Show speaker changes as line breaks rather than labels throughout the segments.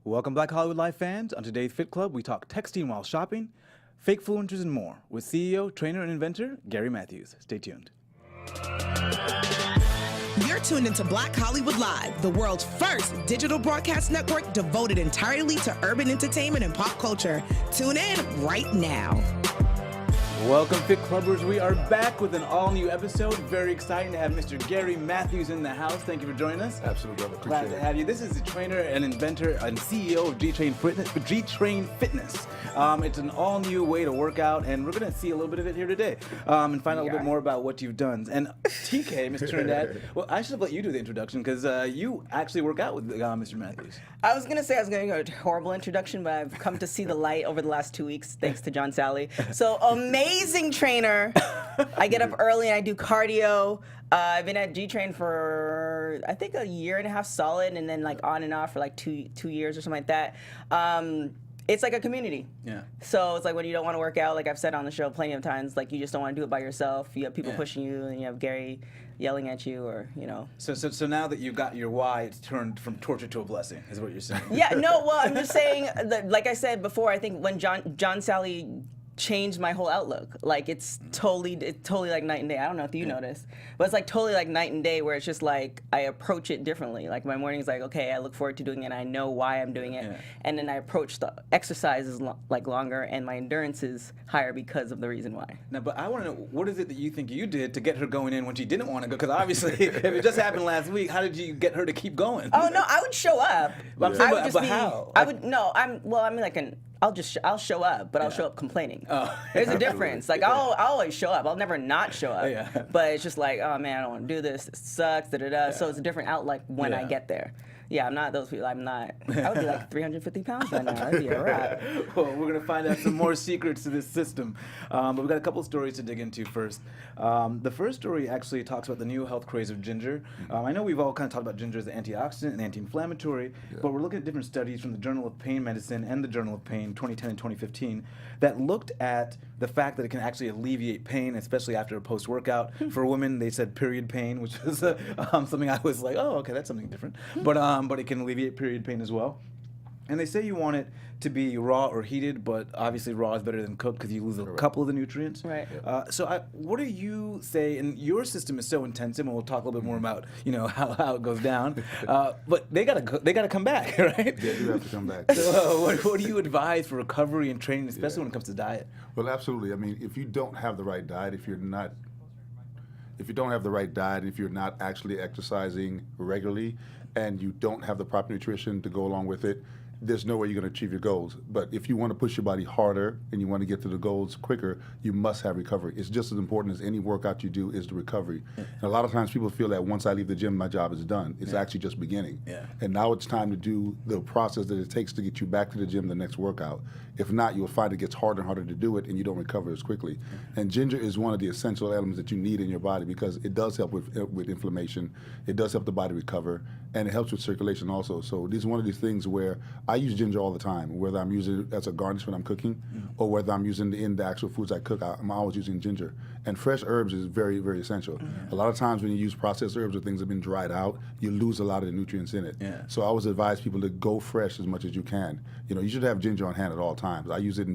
Welcome, Black Hollywood Live fans. On today's Fit Club, we talk texting while shopping, Fakefluencers, and more with CEO, trainer, and inventor Garry Matthews. Stay tuned.
You're tuned into Black Hollywood Live, the world's first digital broadcast network devoted entirely to urban entertainment and pop culture. Tune in right now.
Welcome, Fit Clubbers. We are back with an all-new episode. Very exciting to have Mr. Garry Matthews in the house. Thank you for joining us.
Absolutely, brother.
Glad
Appreciate
to
it.
have you. This is the trainer and inventor and CEO of GTrain Fitness. It's an all-new way to work out, and we're going to see a little bit of it here today and find out a little bit more about what you've done. And TK, Mr. Trinidad, well, I should have let you do the introduction because you actually work out with Mr. Matthews.
I was going to say I was going to go a horrible introduction, but I've come to see the light over the last 2 weeks, thanks to John Sally. So, amazing trainer. I get up early and I do cardio. I've been at GTrain for, I think, a year and a half solid, and then like on and off for like two years or something like that. It's like a community.
Yeah.
So it's like when you don't want to work out, like I've said on the show plenty of times, like you just don't want to do it by yourself. You have people pushing you, and you have Garry yelling at you, or
So now that you've got your why, it's turned from torture to a blessing, is what you're saying.
Yeah, no, well, I'm just saying, like I said before, I think when John Sally changed my whole outlook. Like it's totally like night and day. I don't know if you noticed, but it's like totally like night and day, where it's just like I approach it differently. Like my morning's like, okay, I look forward to doing it. I know why I'm doing it, and then I approach the exercises like longer, and my endurance is higher because of the reason why.
Now, but I want to know, what is it that you think you did to get her going in when she didn't want to go? Because obviously, if it just happened last week, how did you get her to keep going?
Oh no, I would show up.
But I'm saying,
I would just
but
be.
how?
I would no. I mean like an. I'll show up, but I'll show up complaining.
Oh.
There's a difference. Like I'll always show up. I'll never not show up.
Yeah.
But it's just like, oh man, I don't want to do this. It sucks. Da da da. So it's a different outlook when I get there. Yeah, I'm not those people. I'm not. I would be like 350 pounds by now. That'd be a wrap.
Well, we're going to find out some more secrets to this system. But we've got a couple of stories to dig into first. The first story actually talks about the new health craze of ginger. I know we've all kind of talked about ginger as an antioxidant and anti-inflammatory, but we're looking at different studies from the Journal of Pain Medicine and the Journal of Pain 2010 and 2015 that looked at the fact that it can actually alleviate pain, especially after a post-workout. For women, they said period pain, which was something I was like, oh, okay, that's something different. But it can alleviate period pain as well. And they say you want it to be raw or heated, but obviously raw is better than cooked because you lose a couple of the nutrients.
Right.
What do you say? And your system is so intensive, and we'll talk a little bit more about how it goes down. But they gotta come back, right?
Yeah, you have to come back.
So what do you advise for recovery and training, especially when it comes to diet?
Well, absolutely. I mean, if you don't have the right diet, if you don't have the right diet, if you're not actually exercising regularly, and you don't have the proper nutrition to go along with it, there's no way you're going to achieve your goals. But if you want to push your body harder and you want to get to the goals quicker, you must have recovery. It's just as important as any workout you do is the recovery. And a lot of times people feel that once I leave the gym, my job is done. It's actually just beginning. And now it's time to do the process that it takes to get you back to the gym the next workout. If not, you'll find it gets harder and harder to do it, and you don't recover as quickly. And ginger is one of the essential elements that you need in your body because it does help with inflammation. It does help the body recover, and it helps with circulation also. So this is one of these things where I use ginger all the time, whether I'm using it as a garnish when I'm cooking or whether I'm using it in the actual foods I cook. I'm always using ginger. And fresh herbs is very, very essential. A lot of times when you use processed herbs or things that have been dried out, you lose a lot of the nutrients in it. So I always advise people to go fresh as much as you can. You should have ginger on hand at all times. I use it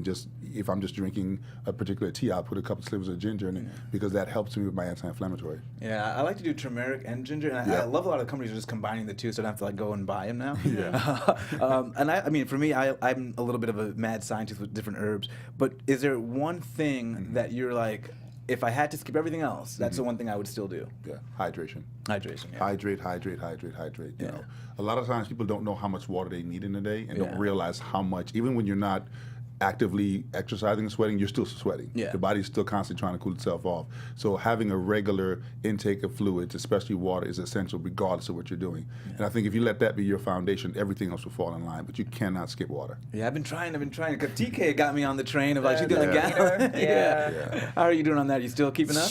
if I'm just drinking a particular tea, I'll put a couple slivers of ginger in it because that helps me with my anti-inflammatory.
Yeah, I like to do turmeric and ginger, and I love a lot of companies are just combining the two, so I don't have to like go and buy them now. And I mean, for me, I'm a little bit of a mad scientist with different herbs, but is there one thing that you're like, if I had to skip everything else, that's the one thing I would still do?
Yeah, hydration.
Hydration, yeah.
Hydrate. You know, a lot of times people don't know how much water they need in a day and don't realize how much, even when you're not actively exercising and sweating, you're still sweating. The body's still constantly trying to cool itself off. So having a regular intake of fluids, especially water, is essential regardless of what you're doing. And I think if you let that be your foundation, everything else will fall in line, but you cannot skip water.
Yeah, I've been trying, because TK got me on the train of like, she's doing a gallon. How are you doing on that? You still keeping up?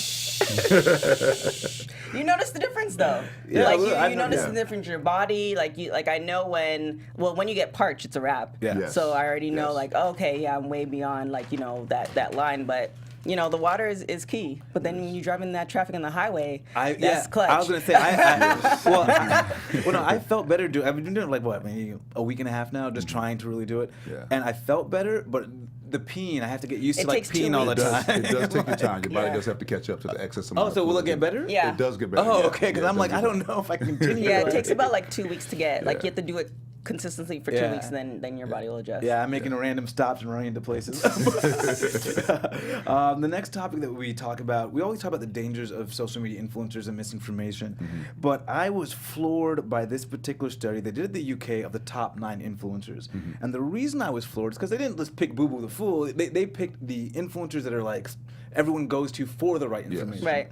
You notice the difference though.
Yeah,
like you notice the difference in your body. Like I know when you get parched, it's a wrap.
Yeah.
Yes.
So I already know like, okay, yeah, I'm way beyond like, that line. But the water is key. But then when you drive in that traffic on the highway, that's
yeah,
clutch.
I was gonna say, I felt better I've been doing it like what, maybe a week and a half now, just trying to really do it.
Yeah.
And I felt better, but the peeing, I have to get used to
It
like
takes 2
peeing all the
It does,
time.
it does take your time. Your body
Yeah.
does have to catch up to the excess
Oh,
amount.
so
of
will it
fluid
get
in
better?
Yeah.
It does get better.
Oh,
yeah.
okay, because
Yeah, it
I'm
does
like,
get
I don't
better.
know if I can continue.
Yeah,
to
it takes
it.
about like 2 weeks to get. Like
Yeah.
you have to do it consistently for 2
Yeah.
weeks, then your body will adjust.
Yeah, I'm making random stops and running into places. The next topic that we talk about, we always talk about the dangers of social media influencers and misinformation. But I was floored by this particular study they did at the UK of the top 9 influencers. And the reason I was floored is because they didn't just pick Boo Boo the Fool. They picked the influencers that are like everyone goes to for the right information.
Right.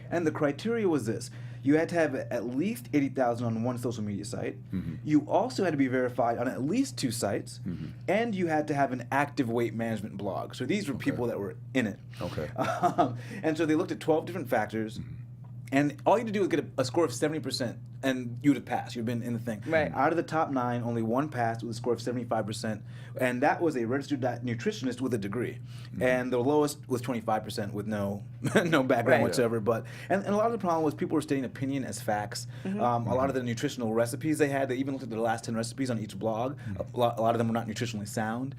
And the criteria was this. You had to have at least 80,000 on one social media site. You also had to be verified on at least 2 sites. And you had to have an active weight management blog. So these were people that were in it.
Okay.
And so they looked at 12 different factors. And all you had to do was get a score of 70%, and you would have passed. You'd been in the thing.
Right.
Out of the top 9, only 1 passed with a score of 75%, and that was a registered nutritionist with a degree. And the lowest was 25% with no background
Right.
whatsoever. But and a lot of the problem was people were stating opinion as facts. A lot of the nutritional recipes they had, they even looked at the last 10 recipes on each blog. A lot of them were not nutritionally sound.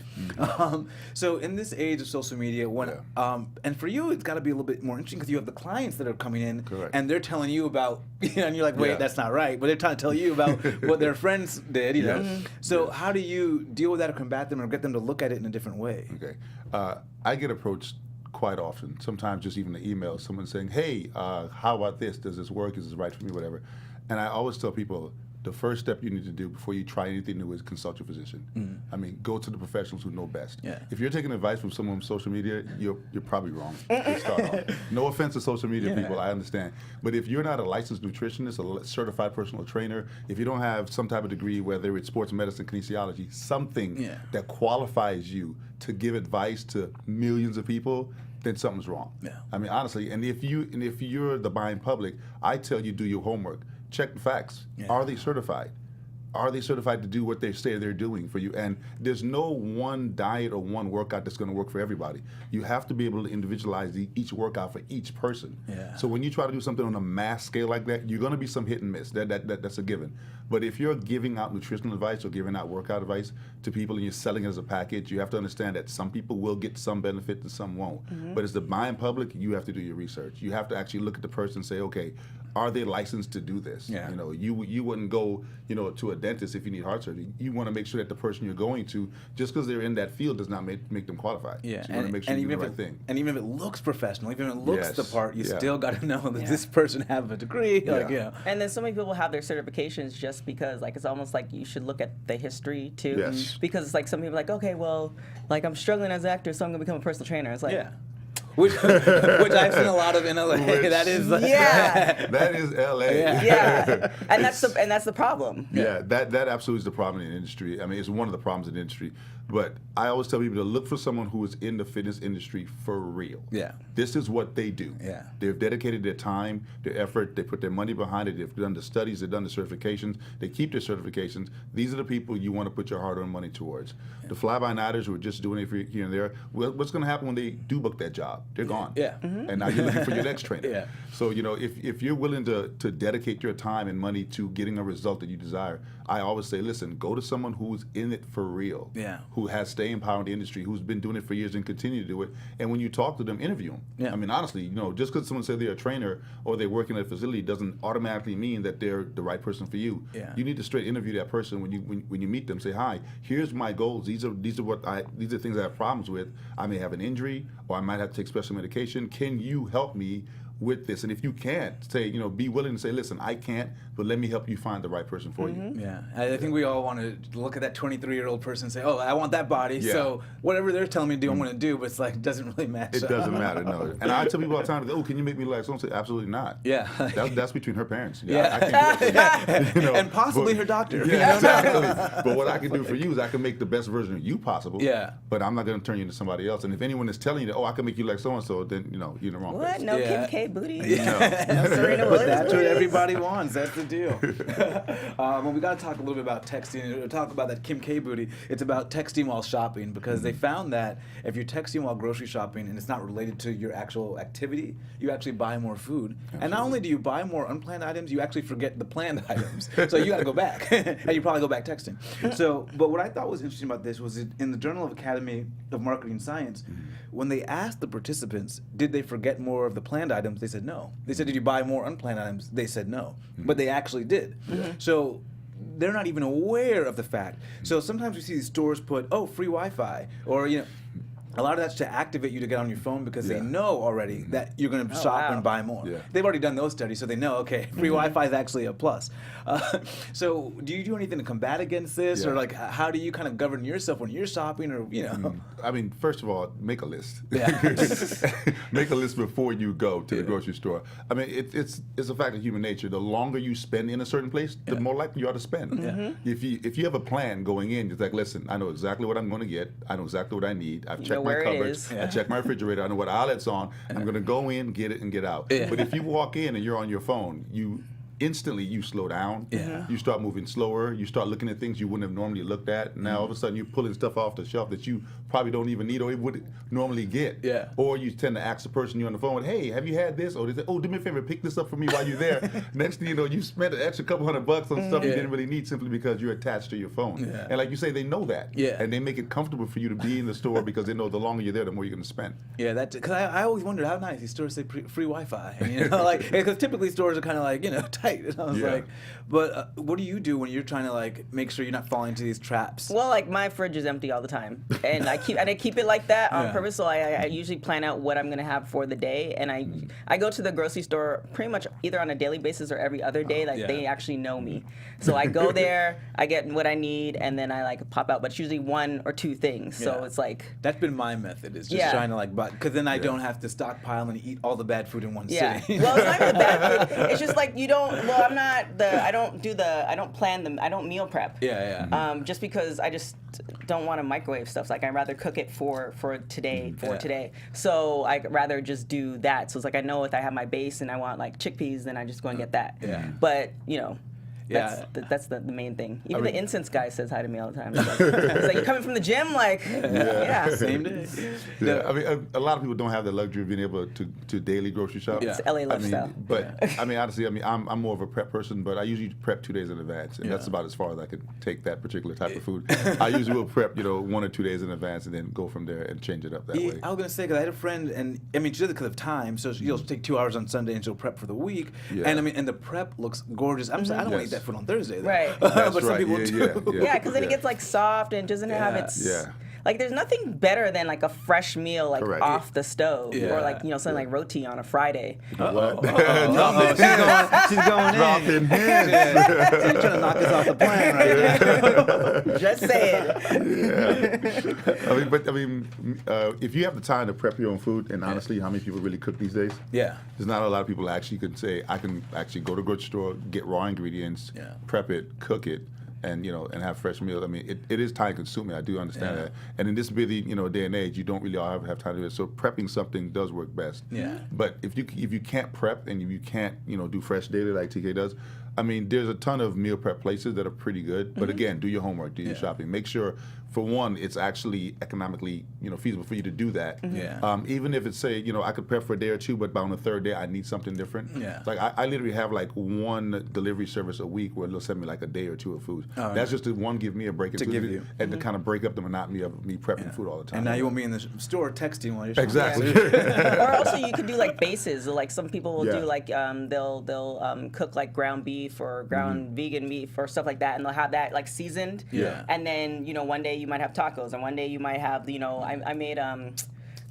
So in this age of social media, and for you, it's got to be a little bit more interesting because you have the clients that are coming in.
Correct.
And they're telling you about, and you're like, wait,
Yeah.
that's not right. But they're trying to tell you about what their friends did, know.
Yes.
So how do you deal with that or combat them or get them to look at it in a different way?
Okay. I get approached quite often, sometimes just even the email, someone saying, hey, how about this? Does this work? Is this right for me? Whatever. And I always tell people, the first step you need to do before you try anything new is consult your physician. I mean, go to the professionals who know best.
Yeah.
If you're taking advice from someone on social media, you're probably wrong to start off. No offense to social media people, I understand. But if you're not a licensed nutritionist, a certified personal trainer, if you don't have some type of degree, whether it's sports medicine, kinesiology, something that qualifies you to give advice to millions of people, then something's wrong.
Yeah.
I mean, honestly, and if you're the buying public, I tell you do your homework. Check the facts.
Yeah.
Are they certified? Are they certified to do what they say they're doing for you? And there's no one diet or one workout that's going to work for everybody. You have to be able to individualize each workout for each person.
Yeah.
So when you try to do something on a mass scale like that, you're going to be some hit and miss. That's a given. But if you're giving out nutritional advice or giving out workout advice to people and you're selling it as a package, you have to understand that some people will get some benefit and some won't. But as the buying public, you have to do your research. You have to actually look at the person and say, okay, are they licensed to do this?
Yeah.
You know, you wouldn't go, to a dentist if you need heart surgery. You want to make sure that the person you're going to, just because they're in that field, does not make them qualified.
Yeah,
So you want to make sure you do the right thing.
And even if it looks professional, even if it looks the
Yes.
part, you
Yeah.
still got to know that
Yeah.
this person have a degree. Like,
Yeah.
And then so many people have their certifications just because, like, it's almost like you should look at the history too.
Yes.
Because it's like some people are like, okay, well, like I'm struggling as an actor, so I'm gonna become a personal trainer. It's like,
Yeah. Which I've seen a lot of in LA. That is
yeah,
That is LA.
yeah, and that's the problem.
Yeah, that absolutely is the problem in the industry. I mean, it's one of the problems in the industry. But I always tell people to look for someone who is in the fitness industry for real.
Yeah.
This is what they do.
Yeah.
They've dedicated their time, their effort, they put their money behind it, they've done the studies, they've done the certifications, they keep their certifications. These are the people you want to put your hard-earned money towards. The fly-by-nighters who are just doing it for here and there, well, what's going to happen when they do book that job? They're gone.
Yeah.
And now you're looking for your next trainer.
Yeah.
So, if you're willing to dedicate your time and money to getting a result that you desire, I always say, listen, go to someone who's in it for real.
Yeah.
Who has staying power in the industry, who's been doing it for years and continue to do it. And when you talk to them, interview them.
Yeah.
I mean, honestly, just because someone says they're a trainer or they work in a facility doesn't automatically mean that they're the right person for you.
Yeah.
You need to straight interview that person when you meet them. Say, hi, here's my goals. These are things I have problems with. I may have an injury or I might have to take special medication. Can you help me with this? And if you can't, say, be willing to say, listen, I can't, but let me help you find the right person for you.
Yeah, I think we all want to look at that 23-year-old person and say, oh, I want that body,
Yeah.
so whatever they're telling me to do, I'm going to do, but it's like, it doesn't really match.
It doesn't matter, no. And I tell people all the time, oh, can you make me like someone? Say, absolutely not.
Yeah.
That's between her parents.
Yeah.
I can't do that.
And possibly her doctor.
Yeah, exactly. But what I can do for you is I can make the best version of you possible.
Yeah.
But I'm not going to turn you into somebody else. And if anyone is telling you that, oh, I can make you like so-and-so, then, you're in the wrong
What?
place.
No,
Yeah.
Kim K K booty.
Yeah.
Serena
But
Williams
that's what
booties.
everybody wants. That's the deal. Well, we got to talk a little bit about texting. We'll talk about that Kim K booty. It's about texting while shopping because they found that if you're texting while grocery shopping and it's not related to your actual activity, you actually buy more food. Absolutely. And not only do you buy more unplanned items, you actually forget the planned items. So you got to go back, and you probably go back texting. So, but what I thought was interesting about this was in the Journal of Academy of Marketing Science, when they asked the participants, did they forget more of the planned items? They said no. They said, did you buy more unplanned items? They said no. But they actually did. So they're not even aware of the fact. So sometimes we see these stores put, oh, free Wi-Fi, or a lot of that's to activate you to get on your phone because they know already that you're going to shop and buy more. Yeah. They've already done those studies, so they know, okay, free Wi-Fi is actually a plus. So do you do anything to combat against this, or like how do you kind of govern yourself when you're shopping, or
I mean, first of all, make a list.
Yeah.
Make a list before you go to the grocery store. I mean, it's a fact of human nature. The longer you spend in a certain place, the more likely you are to spend. If you have a plan going in, it's like, listen, I know exactly what I'm going to get. I know exactly what I need. I've checked my cupboards. I check my refrigerator. I know what outlets on. I'm going to go in, get it, and get out. But if you walk in and you're on your phone, you slow down. You start moving slower. You start looking at things you wouldn't have normally looked at. Now all of a sudden you're pulling stuff off the shelf that you probably don't even need or would normally get. Or you tend to ask the person you're on the phone with, hey, have you had this? Or they say, oh, do me a favor, pick this up for me while you're there. Next thing you know, you spent an extra couple $100 on stuff you didn't really need simply because you're attached to your phone. And like you say, they know that. And they make it comfortable for you to be in the store because they know the longer you're there, the more you're going to spend.
Yeah, that's because I always wondered how nice these stores say free Wi-Fi. And, like, because typically stores are kind of like, tight. And I was like, but what do you do when you're trying to like make sure you're not falling into these traps?
Well, like my fridge is empty all the time, and I keep it like that on purpose. So I usually plan out what I'm gonna have for the day, and I go to the grocery store pretty much either on a daily basis or every other day. Like they actually know me, so I go there, I get what I need, and then I like pop out. But it's usually one or two things. So it's like
that's been my method is just trying to like, because then I don't have to stockpile and eat all the bad food in one sitting.
Well, it's not even the bad food. It's just like you don't. Well, I don't plan them. I don't meal prep. Just because I just don't want to microwave stuff. Like I'd rather cook it for today. So I'd rather just do that. So it's like I know if I have my base and I want like chickpeas, then I just go and get that. But that's the main thing. Even the incense guy says hi to me all the time. It's like you coming from the gym? Like,
same day.
I mean, a lot of people don't have the luxury of being able to daily grocery shop.
It's LA lifestyle.
I mean, honestly, I'm more of a prep person, but I usually prep 2 days in advance, and that's about as far as I can take that particular type of food. I usually will prep, 1 or 2 days in advance, and then go from there and change it up that way.
I was gonna say because I had a friend, and I mean, she does it because of time, so she'll take 2 hours on Sunday and she'll prep for the week. And I mean, and the prep looks gorgeous. I'm sorry, I don't want to eat that food on Thursday, though.
Right.
But some people do.
Yeah, because then it gets like soft and doesn't have its. Like there's nothing better than like a fresh meal like off the stove or like something like roti on a Friday.
What?
She's going in. She's trying to knock us off the plan right now.
Just saying.
I mean, if you have the time to prep your own food, and honestly, how many people really cook these days? There's not a lot of people actually could say, I can actually go to the grocery store, get raw ingredients, prep it, cook it, and and have fresh meals. I mean, it is time consuming. I do understand that. And in this busy day and age, you don't really all have time to do it. So prepping something does work best. But if you can't prep and you can't do fresh daily like TK does, I mean, there's a ton of meal prep places that are pretty good. But again, do your homework, do your shopping. Make sure, for one, it's actually economically feasible for you to do that. Even if it's say I could prep for a day or two, but by on the third day I need something different. Like I literally have like one delivery service a week where they'll send me like a day or two of food. That's just to give me a break
to give you
and to kind of break up the monotony of me prepping food all the time.
And now you won't be in the store texting while you're shopping.
Exactly.
Or also you could do like bases. Like some people will do like they'll cook like ground beef or ground vegan beef or stuff like that, and they'll have that like seasoned. And then one day you might have tacos, and one day you might have I made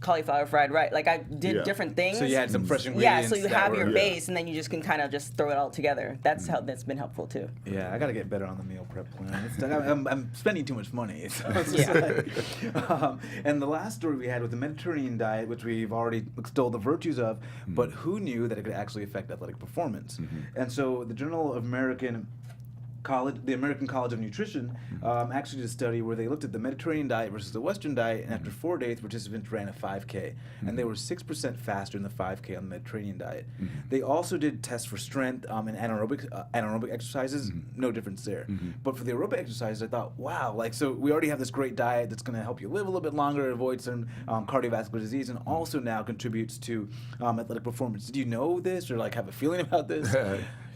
cauliflower fried rice. Like I did different things.
So you had some fresh ingredients.
Yeah, so you have your base, and then you just can kind of just throw it all together. That's been helpful too.
Yeah, I got to get better on the meal prep plan. I'm spending too much money. So and the last story we had was the Mediterranean diet, which we've already extolled the virtues of, but who knew that it could actually affect athletic performance? And so the Journal of American the American College of Nutrition actually did a study where they looked at the Mediterranean diet versus the Western diet, and after 4 days, participants ran a 5K, and they were 6% faster in the 5K on the Mediterranean diet. They also did tests for strength and anaerobic exercises, no difference there. But for the aerobic exercises, I thought, wow, like, so we already have this great diet that's going to help you live a little bit longer, avoid some cardiovascular disease, and also now contributes to athletic performance. Did you know this, or like have a feeling about this?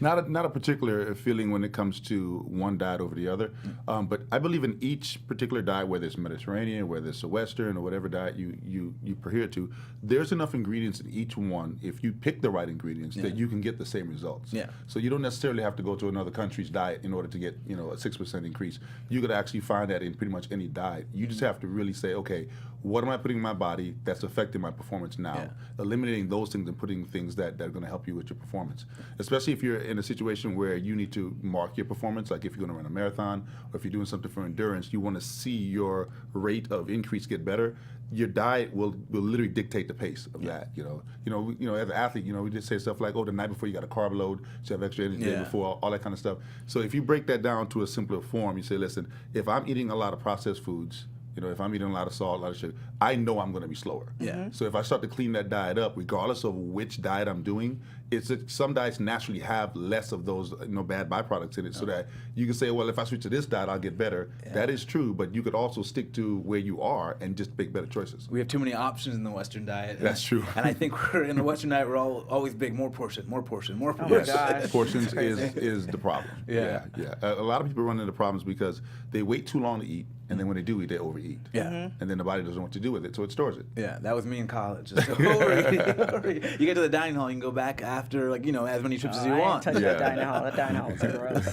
Not a particular feeling when it comes to one diet over the other, but I believe in each particular diet, whether it's Mediterranean, whether it's a Western, or whatever diet you adhere to, there's enough ingredients in each one, if you pick the right ingredients, that you can get the same results. So you don't necessarily have to go to another country's diet in order to get a 6% increase. You could actually find that in pretty much any diet. You just have to really say, okay, what am I putting in my body that's affecting my performance now? Eliminating those things and putting things that are going to help you with your performance. Especially if you're in a situation where you need to mark your performance, like if you're going to run a marathon or if you're doing something for endurance, you want to see your rate of increase get better. Your diet will literally dictate the pace of that. As an athlete, we just say stuff like, oh, the night before you got a carb load, so you have extra energy the day before, all that kind of stuff. So if you break that down to a simpler form, you say, listen, if I'm eating a lot of processed foods, if I'm eating a lot of salt, a lot of sugar, I know I'm going to be slower. So if I start to clean that diet up, regardless of which diet I'm doing, it's that some diets naturally have less of those bad byproducts in it, so that you can say, well, if I switch to this diet, I'll get better. That is true, but you could also stick to where you are and just make better choices.
We have too many options in the Western diet.
That's true.
And I think in the Western diet, we're always big, more portion.
Oh my gosh.
Portions is the problem.
Yeah.
A lot of people run into problems because they wait too long to eat, and then when they do eat, they overeat. And then the body doesn't know what to do with it, so it stores it.
Yeah, that was me in college. Just overeat. You get to the dining hall, you can go back after, as many trips as you want.
I ain't touching that dining hall. That dining hall is gross.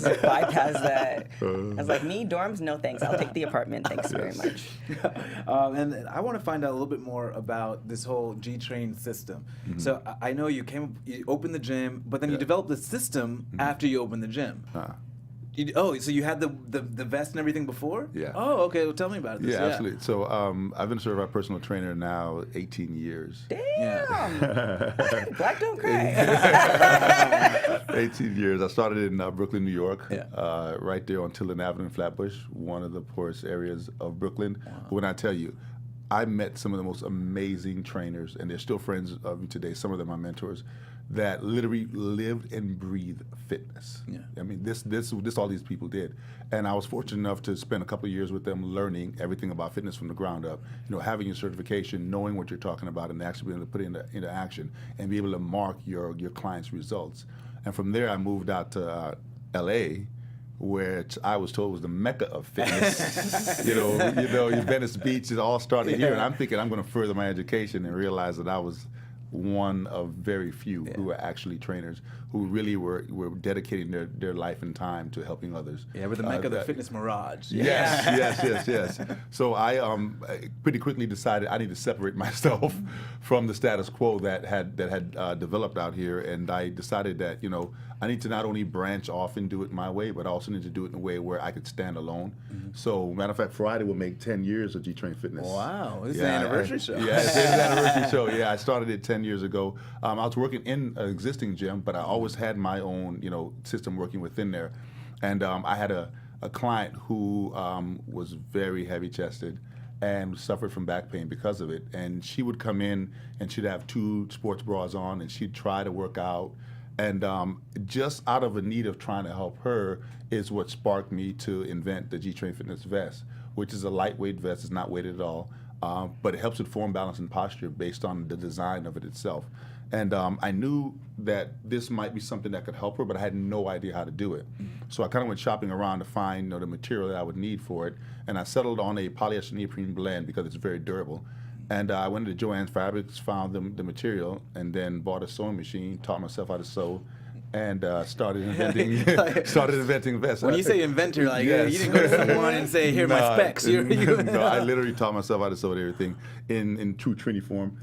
Just bypass that. I was like, me, dorms? No thanks. I'll take the apartment. Thanks very much.
And I want to find out a little bit more about this whole GTrain system. So I know you opened the gym, but then you developed the system after you opened the gym. So you had the vest and everything before?
Yeah.
Oh, okay. Well, tell me about this.
Yeah, absolutely. So I've been a certified personal trainer now 18 years.
Damn. Black don't cry.
18 years. I started in Brooklyn, New York, right there on Tilden Avenue in Flatbush, one of the poorest areas of Brooklyn. Wow. But when I tell you, I met some of the most amazing trainers, and they're still friends of me today. Some of them are mentors that literally lived and breathed fitness. I mean, this all these people did. And I was fortunate enough to spend a couple of years with them learning everything about fitness from the ground up, having your certification, knowing what you're talking about, and actually being able to put it into action and be able to mark your clients' results. And from there, I moved out to LA, where I was told was the mecca of fitness. Venice Beach, it all started here. And I'm thinking I'm going to further my education and realize that I was one of very few who were actually trainers who really were dedicating their life and time to helping others.
Yeah, we're the mecca of the fitness mirage.
Yes. So I pretty quickly decided I need to separate myself from the status quo that had developed out here, and I decided that I need to not only branch off and do it my way, but I also need to do it in a way where I could stand alone. So, matter of fact, Friday will make 10 years of GTrain Fitness.
Wow, this is an anniversary show.
Yeah, it's an anniversary show. Yeah, I started it 10 years ago. I was working in an existing gym, but I always had my own, system working within there. And I had a client who was very heavy-chested and suffered from back pain because of it. And she would come in and she'd have 2 sports bras on, and she'd try to work out. And just out of a need of trying to help her is what sparked me to invent the GTrain Fitness vest, which is a lightweight vest. It's not weighted at all, but it helps with form, balance, and posture based on the design of it itself. And I knew that this might be something that could help her, but I had no idea how to do it. So I kind of went shopping around to find the material that I would need for it, and I settled on a polyester neoprene blend because it's very durable. And I went into Joann's Fabrics, found the material, and then bought a sewing machine, taught myself how to sew, and started inventing vests.
When you say inventor, you didn't go to someone and say, "Here are my specs."
No, I literally taught myself how to sew everything in true Trini form.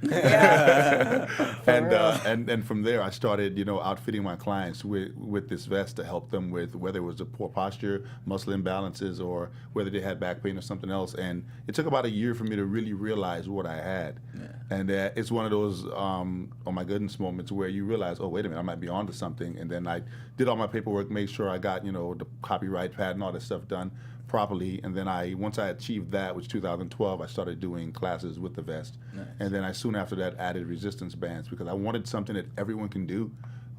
And from there, I started, outfitting my clients with this vest to help them with whether it was a poor posture, muscle imbalances, or whether they had back pain or something else. And it took about a year for me to really realize what I had. And it's one of those oh my goodness moments where you realize, oh, wait a minute, I might be onto something. everything. And then I did all my paperwork, made sure I got, the copyright pad and all that stuff done properly. And then once I achieved that, which 2012, I started doing classes with the vest.
Nice.
And then I soon after that added resistance bands because I wanted something that everyone can do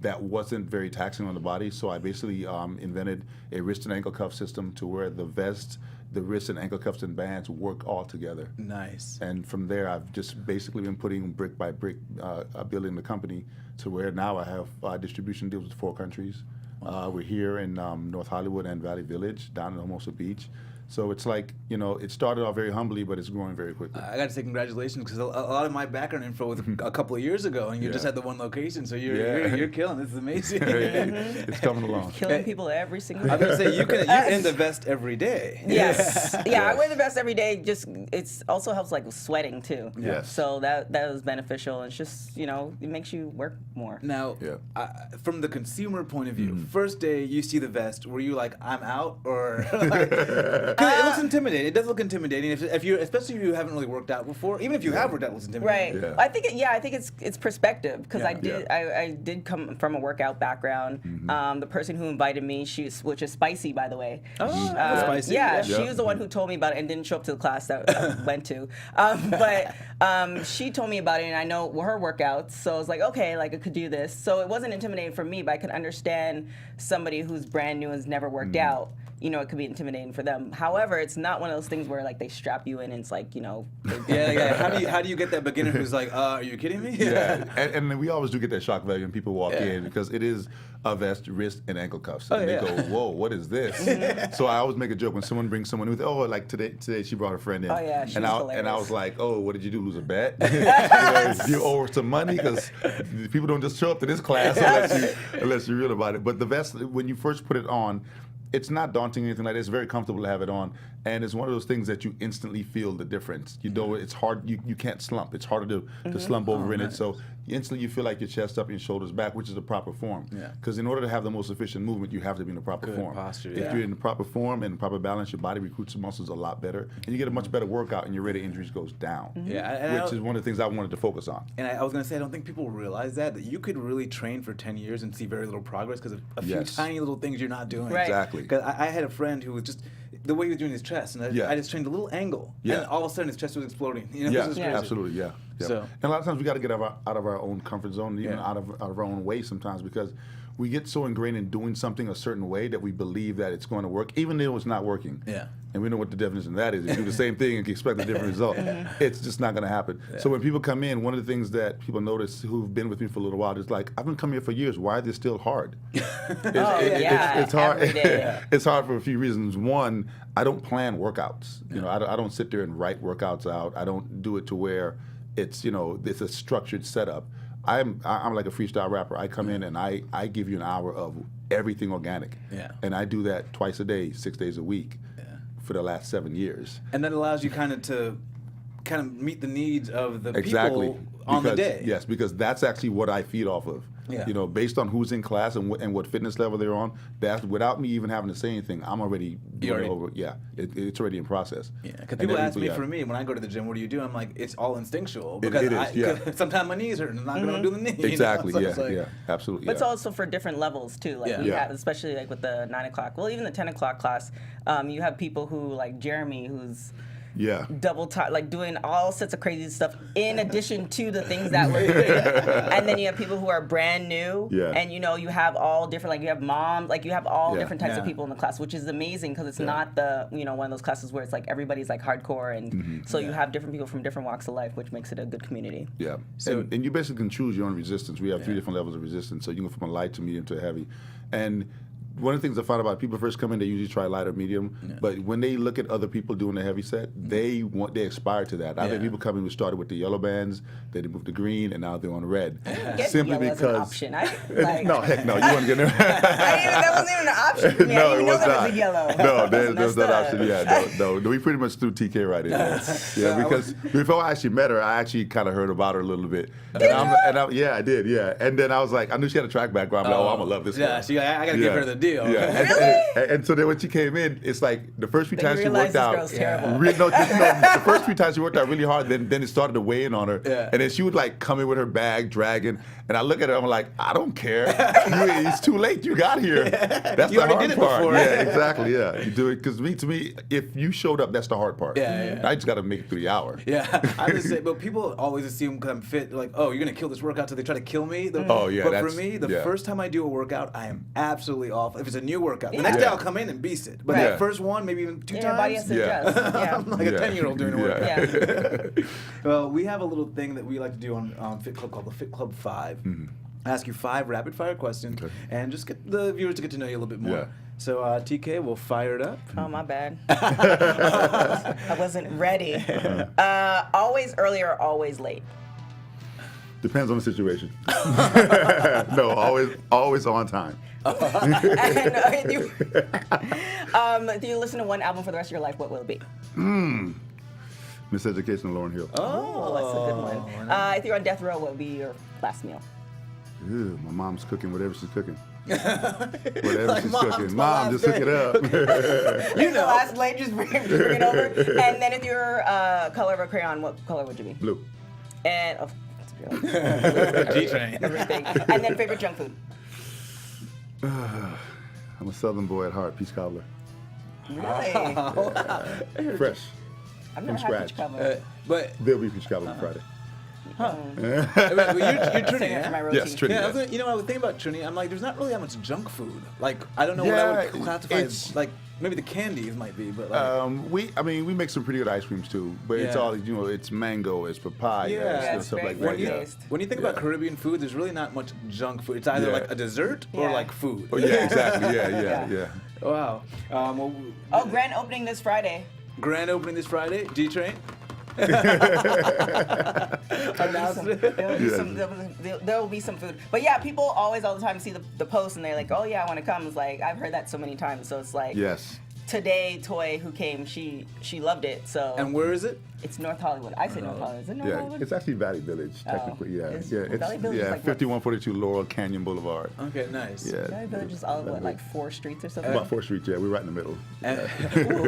that wasn't very taxing on the body. So I basically invented a wrist and ankle cuff system to where the vest, the wrist and ankle cuffs and bands work all together.
Nice.
And from there, I've just basically been putting brick by brick, building the company to where now I have distribution deals with 4 countries. We're here in North Hollywood and Valley Village, down in Hermosa Beach. So it's like, it started off very humbly, but it's growing very quickly.
I got to say congratulations because a lot of my background info was a couple of years ago, and you just had the one location, so you're killing. This is amazing.
It's coming along.
Killing people every single
I was
day.
gonna say you're in the vest every day.
Yes. Yeah, I wear the vest every day. Just it's also helps like with sweating too.
Yes.
So that was beneficial. It's just it makes you work more.
Now,
Yeah.
from the consumer point of view, first day you see the vest, were you like, I'm out, or like, 'cause it looks intimidating. It does look intimidating if you, especially if you haven't really worked out before. Even if you have worked out, it looks intimidating.
Right.
Yeah.
I think it's perspective because
Yeah.
I did come from a workout background. The person who invited me, which is Spicy, by the way.
Oh, Spicy.
Yeah,
Yeah.
she was the one who told me about it and didn't show up to the class that I went to. But she told me about it, and I know her workouts, so I was like, okay, like I could do this. So it wasn't intimidating for me, but I could understand somebody who's brand new and has never worked out. It could be intimidating for them. However, it's not one of those things where like they strap you in and it's like,
Yeah. How do you get that beginner who's like, are you kidding me?
Yeah, and we always do get that shock value when people walk in because it is a vest, wrist, and ankle cuffs. And they go, whoa, what is this? So I always make a joke when someone brings someone with, like today she brought a friend in.
Oh, yeah, she was hilarious.
And I was like, oh, what did you do, lose a bet? You owe her some money because people don't just show up to this class unless you're real about it. But the vest, when you first put it on, it's not daunting or anything like that. It's very comfortable to have it on. And it's one of those things that you instantly feel the difference. It's hard. You can't slump. It's harder to slump over in it. So instantly you feel like your chest up and your shoulders back, which is the proper form.
Yeah.
Because in order to have the most efficient movement, you have to be in the proper form.
posture,
If
yeah.
you're in the proper form and the proper balance, your body recruits the muscles a lot better. And you get a much better workout and your rate of injuries goes down.
Yeah,
Which is one of the things I wanted to focus on.
And I was going to say, I don't think people realize that you could really train for 10 years and see very little progress because of a few
Yes.
tiny little things you're not doing.
Right.
Exactly.
Because I had a friend who was just, the way he was doing his chest, and I just trained a little angle,
Yeah.
and all of a sudden his chest was exploding. This
Yeah,
is crazy.
absolutely, yeah.
So-
And a lot of times we got to get out of our own comfort zone, even
Yeah.
out of our own way sometimes, because we get so ingrained in doing something a certain way that we believe that it's going to work, even though it's not working.
Yeah.
And we know what the definition of that is. If you do the same thing and expect a different result, it's just not going to happen. So when people come in, one of the things that people notice who've been with me for a little while is like, I've been coming here for years. Why is this still hard? It's hard.
every day.
It's hard for a few reasons. One, I don't plan workouts. I don't sit there and write workouts out. I don't do it to where it's it's a structured setup. I'm like a freestyle rapper. I come in and I give you an hour of everything organic.
Yeah.
And I do that twice a day, 6 days a week, for the last 7 years.
And that allows you to meet the needs of the
Exactly.
people on the day.
Yes, because that's actually what I feed off of.
Yeah.
Based on who's in class and what fitness level they're on, that's without me even having to say anything, I'm already doing it over. Yeah, it's already in process.
Yeah, because
And
people
then
ask me, for me, when I go to the gym, what do you do? I'm like, it's all instinctual.
It
Because
is,
sometimes my knees hurt and I'm not going to do the knee.
Exactly.
So
Yeah.
it's like-
Yeah. Absolutely.
But it's
yeah.
also for different levels too. Like
Yeah.
you
Yeah.
have, especially like with the 9 o'clock. Well, even the 10 o'clock class, you have people who like Jeremy, who's
Yeah.
double time, like doing all sorts of crazy stuff in addition to the things that we're doing. And then you have people who are brand new.
Yeah.
And you have all different, like you have moms, like you have all
Yeah.
different types of
Yeah.
people in the class, which is amazing because it's not the one of those classes where it's like everybody's like hardcore, and so you have different people from different walks of life, which makes it a good community.
Yeah.
So-
and you basically can choose your own resistance. We have 3 different levels of resistance, so you can go from a light to medium to heavy. And one of the things I find about people first come in, they usually try light or medium, but when they look at other people doing the heavy set, they aspire to that. I've had people come in who started with the yellow bands, then they moved to green, and now they're on red.
Get yellow as an option.
No, heck no, you want to get there.
That wasn't even an option for me. I
No,
didn't
it
even know
was
that
not.
was a yellow.
No, there's
Messed
that
up.
option. Yeah, no. We pretty much threw TK right in. Yeah, because before I actually met her, I actually kind of heard about her a little bit. Yeah, I did. Yeah, and then I was like, I knew she had a track background. I'm like, I'm gonna love this.
Yeah,
girl.
I got to give her the deal.
Yeah. And so then when she came in, it's like the first few
Then
times
you
she
realize
worked
this
out.
girl's terrible.
The first few times she worked out really hard. Then it started to weigh in on her.
Yeah.
And then she would like come in with her bag dragging, and I look at her, I'm like, I don't care. It's too late. You got here. That's
You
the
already
hard
did it
part.
before.
Yeah, exactly. Yeah, you do it because to me, if you showed up, that's the hard part.
Yeah.
I just got to make it through the hour.
Yeah, I would say, but people always assume because I'm fit, like, oh, you're gonna kill this workout, so they try to kill me.
Oh, yeah,
But for
that's-
me, the
yeah.
first time I do a workout, I am absolutely off. If it's a new workout, the next day
Yeah.
I'll come in and beast it. But
Right.
that first one, maybe even two
Your body
times,
has to
Yeah.
adjust. Yeah.
I'm like a 10-year-old doing a workout.
Yeah.
Well, we have a little thing that we like to do on Fit Club called the Fit Club 5. I ask you 5 rapid fire questions, and just get the viewers to get to know you a little bit more.
Yeah.
So TK, we'll fire it up.
Oh, my bad. I wasn't ready. Always early or always late?
Depends on the situation. No, always on time.
And if you listen to one album for the rest of your life, what will it be?
Miseducation of Lauryn Hill.
Oh, that's a good one. If you're on death row, what would be your last meal?
Ew, my mom's cooking whatever she's cooking. Whatever
Like,
she's
Mom's
cooking.
my
Mom,
last
just hook it up.
You know. Last late, just bring it over. And then if you're color of a crayon, what color would you be?
Blue.
And
GTrain.
everything. And then favorite junk food?
I'm a Southern boy at heart, peach cobbler.
Really?
Fresh.
I've never had
scratch.
peach cobbler.
But
There'll be peach cobbler on Friday.
you're Trini,
Saving it for my
yeah?
routine.
Yes, Trinidad.
Yeah, you know, I would think about Trini. I'm like, there's not really that much junk food. Like, I don't know what I would classify as, like, maybe the candies might be, but like.
We make some pretty good ice creams too, but it's
Yeah.
all, it's mango, it's papaya,
Yeah.
it's stuff
very
like that.
When you,
Yeah.
Taste.
when you think about Caribbean food, there's really not much junk food. It's either
Yeah.
like a dessert or
Yeah.
like food.
Oh, yeah, exactly.
Yeah.
Yeah.
Wow. Well,
Oh, grand opening this Friday.
grand opening this Friday. GTrain.
There will be some food. But yeah, people always all the time see the post and they're like, oh yeah, I want to come. It's like, I've heard that so many times. So it's like,
Yes.
today, Toy, who came, she loved it. So
And where is it?
it's North Hollywood. I say North Hollywood. Is it North
Yeah,
Hollywood?
it's actually Valley Village, technically. Yeah,
Is
yeah, it's
Valley Village is like what?
5142 Laurel Canyon Boulevard.
Okay, nice.
Yeah,
Valley Village is all what, like 4 streets or something?
about 4th Street. Yeah, we're right in the middle.
And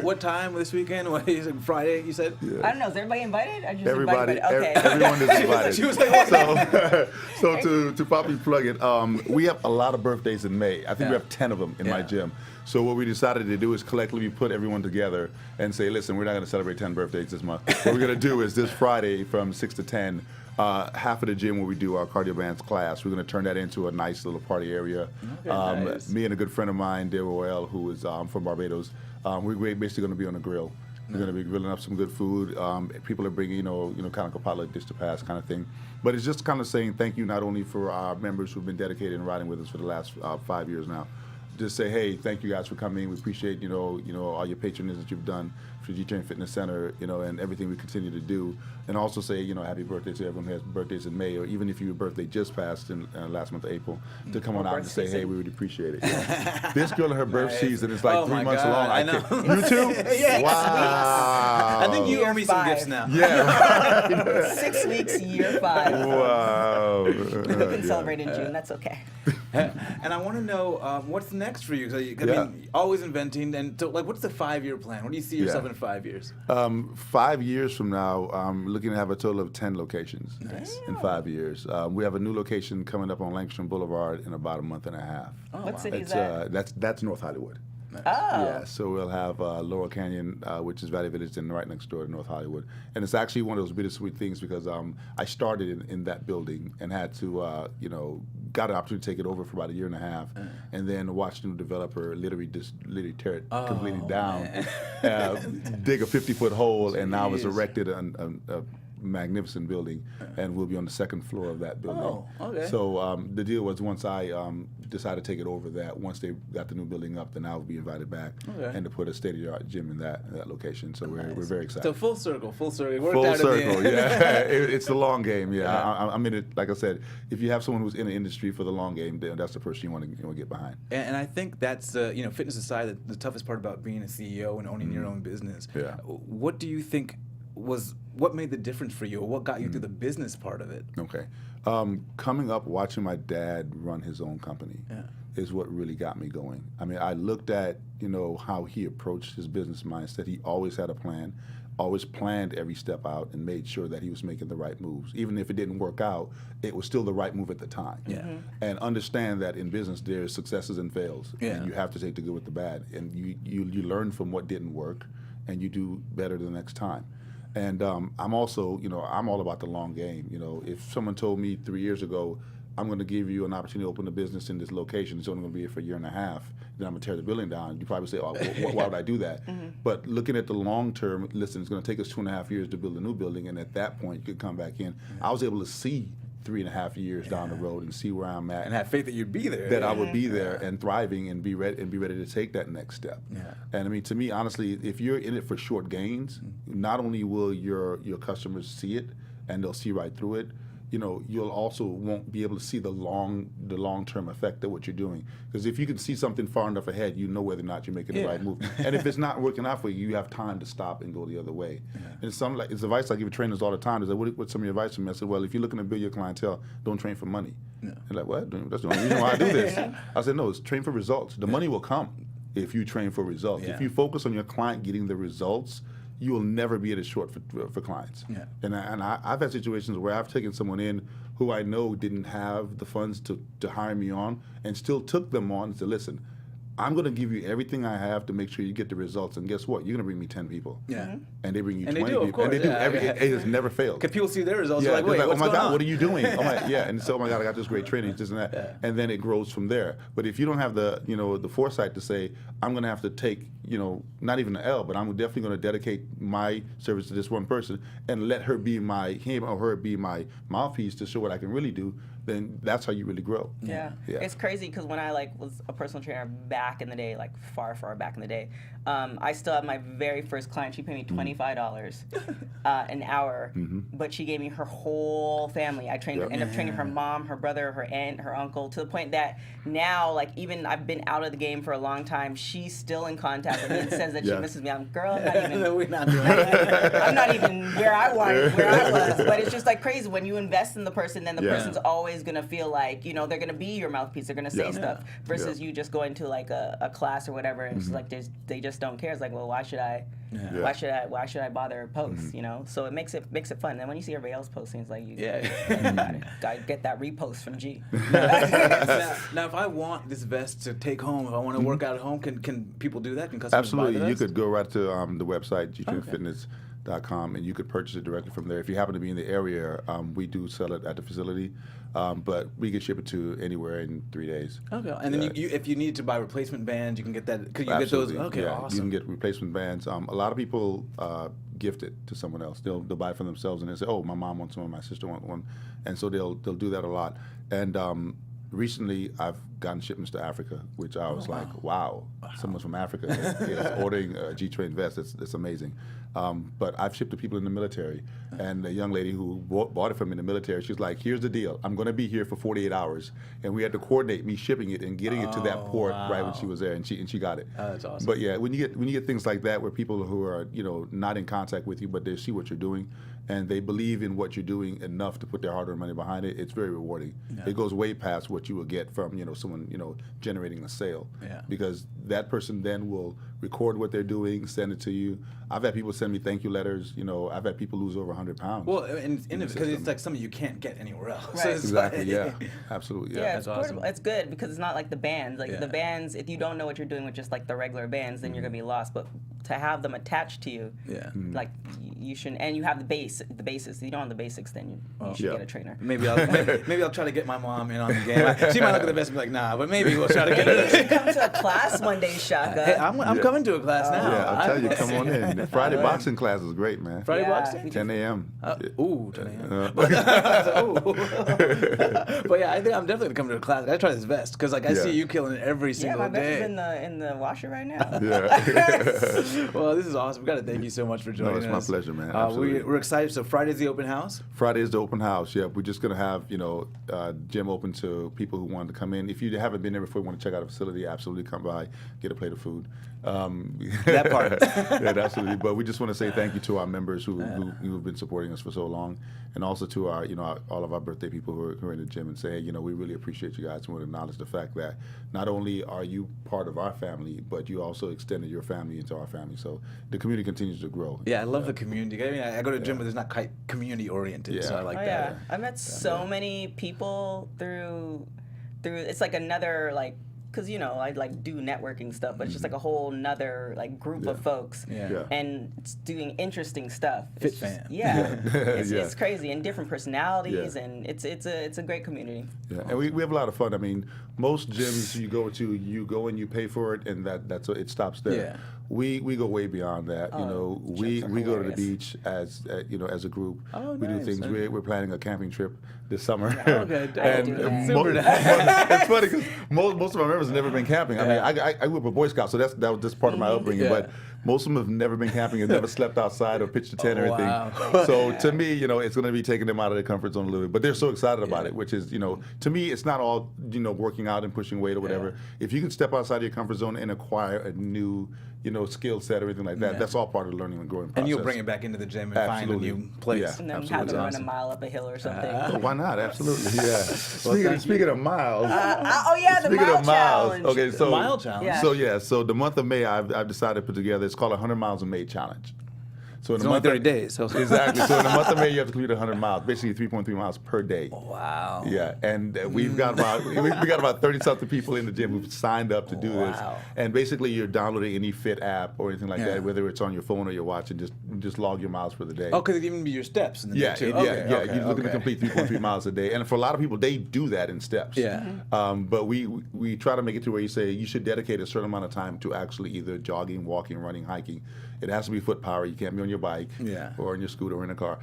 what time this weekend? What is it, Friday, you said?
Yeah.
I don't know. Is everybody invited? I just
Everybody,
invited. Okay.
everyone is invited.
She was like, what?
So to properly plug it, we have a lot of birthdays in May. I think we
Yeah.
have 10 of them in my
Yeah.
gym. So what we decided to do is collectively put everyone together and say, listen, we're not going to celebrate 10 birthdays this month. What we're going to do is this Friday from 6 to 10, half of the gym where we do our cardio bands class, we're going to turn that into a nice little party area.
Okay, nice.
Me and a good friend of mine, Dale Royale, who is from Barbados, we're basically going to be on the grill. We're going to be grilling up some good food. People are bringing, kind of a potluck dish to pass kind of thing. But it's just kind of saying thank you not only for our members who've been dedicated and riding with us for the last 5 years now. Just say, hey, thank you guys for coming. We appreciate, all your patronage that you've done for GTrain Fitness Center, and everything we continue to do. And also say, happy birthday to everyone who has birthdays in May, or even if your birthday just passed in last month of April, to come on out and
birth
say, hey,
season.
we would appreciate it. Yeah. This girl, her birth season is like
Oh
3
my
months
God,
long.
I know.
You too?
Yes.
Wow.
I think you owe me some
5.
gifts now.
Yeah.
6 weeks, year 5.
Wow.
We can celebrate in June. That's okay.
And I want to know what's next for you. 'Cause I
Yeah.
mean, always inventing. And so, like, what's the 5-year plan? What do you see yourself in 5 years?
5 years from now, I'm looking to have a total of 10 locations in 5 years. We have a new location coming up on Langston Boulevard in about a month and a half.
What city is
It's,
that?
that's North Hollywood.
Oh.
Yeah, so we'll have Laurel Canyon, which is Valley Village, and right next door to North Hollywood. And it's actually one of those bittersweet things because I started in that building and had to, got an opportunity to take it over for about a year and a half, and then watched the new developer literally tear it completely down, dig a 50-foot hole, and now it's
Jeez.
erected a magnificent building, and we'll be on the 2nd floor of that building.
Oh, okay.
So the deal was once I decided to take it over, that once they got the new building up, then I would be invited back and to put a state-of-the-art gym in that location. So we're very excited.
So full circle. It worked
Full
out
circle,
in the end.
yeah. It's the long game, yeah. I'm in it. Like I said, if you have someone who's in the industry for the long game, then that's the person you want to get behind.
And I think that's, fitness aside, the toughest part about being a CEO and owning your own business.
Yeah.
What do you think what made the difference for you, or what got you through the business part of it?
Okay. Coming up, watching my dad run his own company, is what really got me going. I mean, I looked at, how he approached his business mindset. He always had a plan, always planned every step out and made sure that he was making the right moves. Even if it didn't work out, it was still the right move at the time.
Yeah.
And understand that in business there's successes and fails.
Yeah.
And you have to take the good with the bad. And you learn from what didn't work and you do better the next time. And I'm also, I'm all about the long game. If someone told me 3 years ago, I'm going to give you an opportunity to open a business in this location, it's only going to be here for a year and a half, then I'm going to tear the building down, you probably say, oh, why would I do that? But looking at the long term, listen, it's going to take us 2.5 years to build a new building, and at that point, you could come back in. I was able to see 3.5 years down the road and see where I'm at.
And have faith that you'd be there.
That I would be there and thriving and be ready to take that next step.
Yeah.
And I mean, to me, honestly, if you're in it for short gains, not only will your customers see it and they'll see right through it, you'll also won't be able to see the long-term effect of what you're doing. Because if you can see something far enough ahead, you know whether or not you're making the right move. And if it's not working out for you, you have time to stop and go the other way. And it's advice I give trainers all the time. Is like, what's some of your advice to me? I said, well, if you're looking to build your clientele, don't train for money. Yeah. They're like, what? That's the only reason why I do this. I said, no, it's train for results. The money will come if you train for results.
Yeah.
If you focus on your client getting the results, you will never be at a short for clients. Yeah. And I've had situations where I've taken someone in who I know didn't have the funds to hire me on and still took them on and said, listen, I'm going to give you everything I have to make sure you get the results. And guess what? You're going to bring me 10 people. Yeah. And they bring you 20 people. Of course. And they do. It has never failed.
Because people see their results.
Yeah.
Like, wait,
oh my God,
on?
what are you doing? Yeah. And so, oh my God, I got this great training, this and that. Yeah. And then it grows from there. But if you don't have the, the foresight to say, I'm going to have to take, not even an L, but I'm definitely going to dedicate my service to this one person and let him or her be my mouthpiece to show what I can really do, then that's how you really grow.
Yeah. It's crazy because when I was a personal trainer back in the day, far back in the day, I still have my very first client. She paid me $25 an hour, but she gave me her whole family. I ended up training her mom, her brother, her aunt, her uncle, to the point that now, even I've been out of the game for a long time, she's still in contact with me and says that she misses me. Girl, I'm not even.
No, we're not doing
I'm not even where I was. But it's just crazy when you invest in the person, then the person's always gonna feel like they're gonna be your mouthpiece. They're gonna say stuff versus you just going to a class or whatever, and it's they just don't care. It's like, well, why should I? Yeah. Why should I bother post? So it makes it fun. And when you see everybody else posting, it's like you gotta get that repost from G.
Now, if I want this vest to take home, if I want to work out at home, can people do that? Can customers
Absolutely.
buy the
You
vest?
could go right to the website GTrainFitness.com and you could purchase it directly from there. If you happen to be in the area, we do sell it at the facility, but we can ship it to anywhere in 3 days.
Okay, and then if you need to buy replacement bands, you can get that. Could you
Absolutely.
get those? Okay, awesome.
You can get replacement bands. A lot of people gift it to someone else. They'll buy it for themselves and they say, "Oh, my mom wants one, my sister wants one," and so they'll do that a lot. And recently, I've gotten shipments to Africa, which I was like, wow, someone from Africa is ordering a GTrain vest. It's amazing. But I've shipped to people in the military, and a young lady who bought it from me in the military, she's like, here's the deal. I'm going to be here for 48 hours, and we had to coordinate me shipping it and getting it to that port right when she was there, and she got it.
Oh, that's awesome.
But yeah, when you get things like that, where people who are not in contact with you, but they see what you're doing, and they believe in what you're doing enough to put their hard-earned money behind it, it's very rewarding. Yeah. It goes way past what you will get from someone generating a sale. Yeah. Because that person then will record what they're doing, send it to you. I've had people send me thank you letters. I've had people lose over 100 pounds.
Well, and because it's like something you can't get anywhere else.
Right.
Exactly. Yeah. Absolutely. Yeah.
It's portable. It's good because it's not like the bands. The bands, if you don't know what you're doing with just the regular bands, then you're gonna be lost. But to have them attached to you, you shouldn't. And you have the basics. If you don't have the basics, then you should get a trainer.
Maybe I'll try to get my mom in on the game. She might look at the vest and be like, nah, but maybe we'll try to get her.
You should come to a class one day, Shaka.
Hey, I'm coming to a class now.
Yeah, I'll tell you, come on in. Friday boxing class is great, man.
Friday boxing?
10 a.m.
10 a.m. But yeah, I think I'm definitely going to come to a class. I try this vest because I see you killing it every single
my
day.
vest is in the washer right now.
Yeah.
Well, this is awesome. We got to thank you so much for joining us.
No, it's my pleasure, man.
We're excited. So Friday's the open house?
Friday is the open house, yeah. We're just going to have, gym open to people who want to come in. If you haven't been there before, want to check out a facility, absolutely come by, get a plate of food.
That part.
Yeah, absolutely. But we just want to say thank you to our members who have been supporting us for so long, and also to our, all of our birthday people who are in the gym, and say, we really appreciate you guys. We want to acknowledge the fact that not only are you part of our family, but you also extended your family into our family. So the community continues to grow.
Yeah, I love the community. I mean, I go to a gym, but it's not quite community oriented, so I like that.
Yeah, I met so many people through. It's like another because I do networking stuff, but it's just like a whole nother group of folks, and it's doing interesting stuff.
Fit fam.
It's crazy, and different personalities, and it's a great community.
Yeah, and we have a lot of fun. I mean, most gyms you go and you pay for it, and that's it stops there.
Yeah.
We go way beyond that. We go to the beach as as a group.
Oh,
we do things. We're planning a camping trip this summer.
Okay,
it's funny because most of our members have never been camping. I mean, I grew up a Boy Scout, so that was just part of my upbringing.
Yeah.
But most of them have never been camping and never slept outside or pitched a tent or anything.
Wow.
So to me, it's going to be taking them out of their comfort zone a little bit. But they're so excited about it, which is, to me, it's not all, working out and pushing weight or whatever. If you can step outside your comfort zone and acquire a new, skill set or anything like that, that's all part of the learning and growing process.
And you'll bring it back into the gym and find a new place.
Yeah,
And then have to run a mile up a hill or something.
Why not? Absolutely, yeah. Speaking of miles.
The mile challenge.
Okay, so
Mile challenge.
Yeah.
So the month of May, I've decided to put together. It's called 100 Miles in May challenge. So
It's only 30 days. So.
Exactly. So in the month of May, you have to complete 100 miles, basically 3.3 miles per day.
Wow.
Yeah, and we've got about 30-something people in the gym who've signed up to do this. And basically, you're downloading any Fit app or anything like that, whether it's on your phone or your watch, and just log your miles for the day.
Oh, because it even be your steps in the day too.
You're looking to complete 3.3 miles a day, and for a lot of people, they do that in steps.
Yeah.
But we try to make it to where you say you should dedicate a certain amount of time to actually either jogging, walking, running, hiking. It has to be foot power. You can't be on your bike or in your scooter or in a car.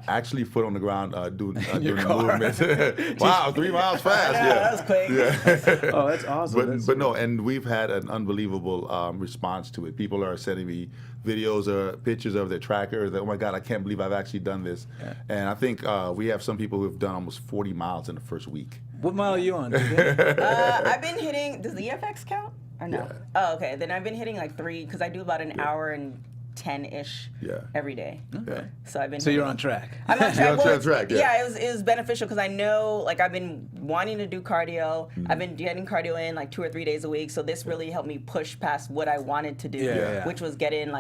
Actually foot on the ground doing the movement. Wow, 3 miles fast.
That was quick.
Yeah.
Oh, that's awesome.
But no, and we've had an unbelievable response to it. People are sending me videos or pictures of their tracker that, oh my God, I can't believe I've actually done this. Yeah. And I think we have some people who have done almost 40 miles in the first week.
What mile are you on?
I've been hitting, does the EFX count? Or no?
Yeah.
Oh, okay. Then I've been hitting 3, because I do about an hour and 10-ish every day.
Okay.
So I've been.
So you're on track.
I'm on track.
You're on track.
Yeah, it was beneficial because I know, I've been wanting to do cardio. I've been getting cardio in 2 or 3 days a week. So this really helped me push past what I wanted to do, which was get in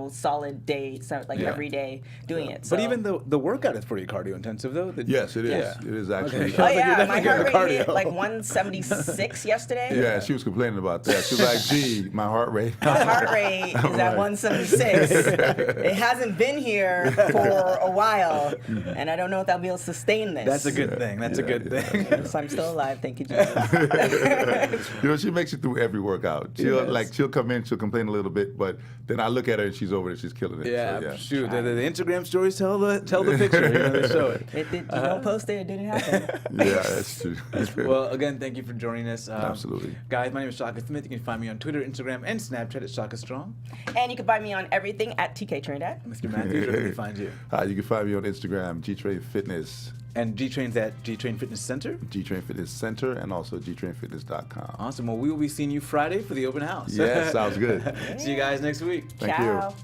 solid days, every day doing it. So.
But even the workout is pretty cardio intensive though.
Yes, it is. Yeah. It is actually.
Okay.
Oh yeah,
Like
my heart rate
cardio.
hit 176 yesterday.
Yeah, she was complaining about that. She was like, "Gee, my heart rate."
My heart rate is at 176. It hasn't been here for a while, and I don't know if I'll be able to sustain this.
That's a good thing. That's a good thing.
So I'm still alive. Thank you, Jesus.
She makes it through every workout. She'll come in, she'll complain a little bit, but then I look at her and she's over it. She's killing it.
Yeah,
so,
shoot. The Instagram stories tell the picture. They show it.
You don't post it didn't happen.
Yeah, that's true.
Well, again, thank you for joining us.
Absolutely.
Guys, my name is Shaka Smith. You can find me on Twitter, Instagram, and Snapchat at Shaka Strong.
And you can find me on everything at TK Trinidad.
Mr. Matthews, where can we find you?
You can find me on Instagram, GTrain Fitness.
And GTrain's at GTrain Fitness Center?
GTrain Fitness Center, and also GTrainFitness.com.
Awesome. Well, we will be seeing you Friday for the open house.
Yeah, sounds good.
See you guys next week.
Thank
Ciao.
you.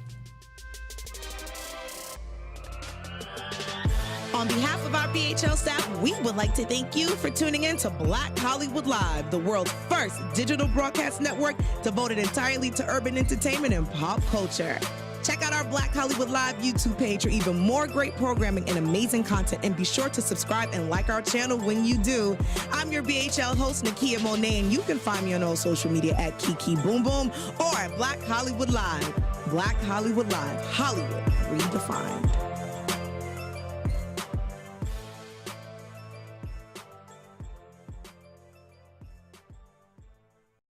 On behalf of our BHL staff, we would like to thank you for tuning in to Black Hollywood Live, the world's first digital broadcast network devoted entirely to urban entertainment and pop culture. Check out our Black Hollywood Live YouTube page for even more great programming and amazing content, and be sure to subscribe and like our channel when you do. I'm your BHL host, Nakia Monet, and you can find me on all social media at Kiki Boom Boom or at Black Hollywood Live. Black Hollywood Live, Hollywood redefined.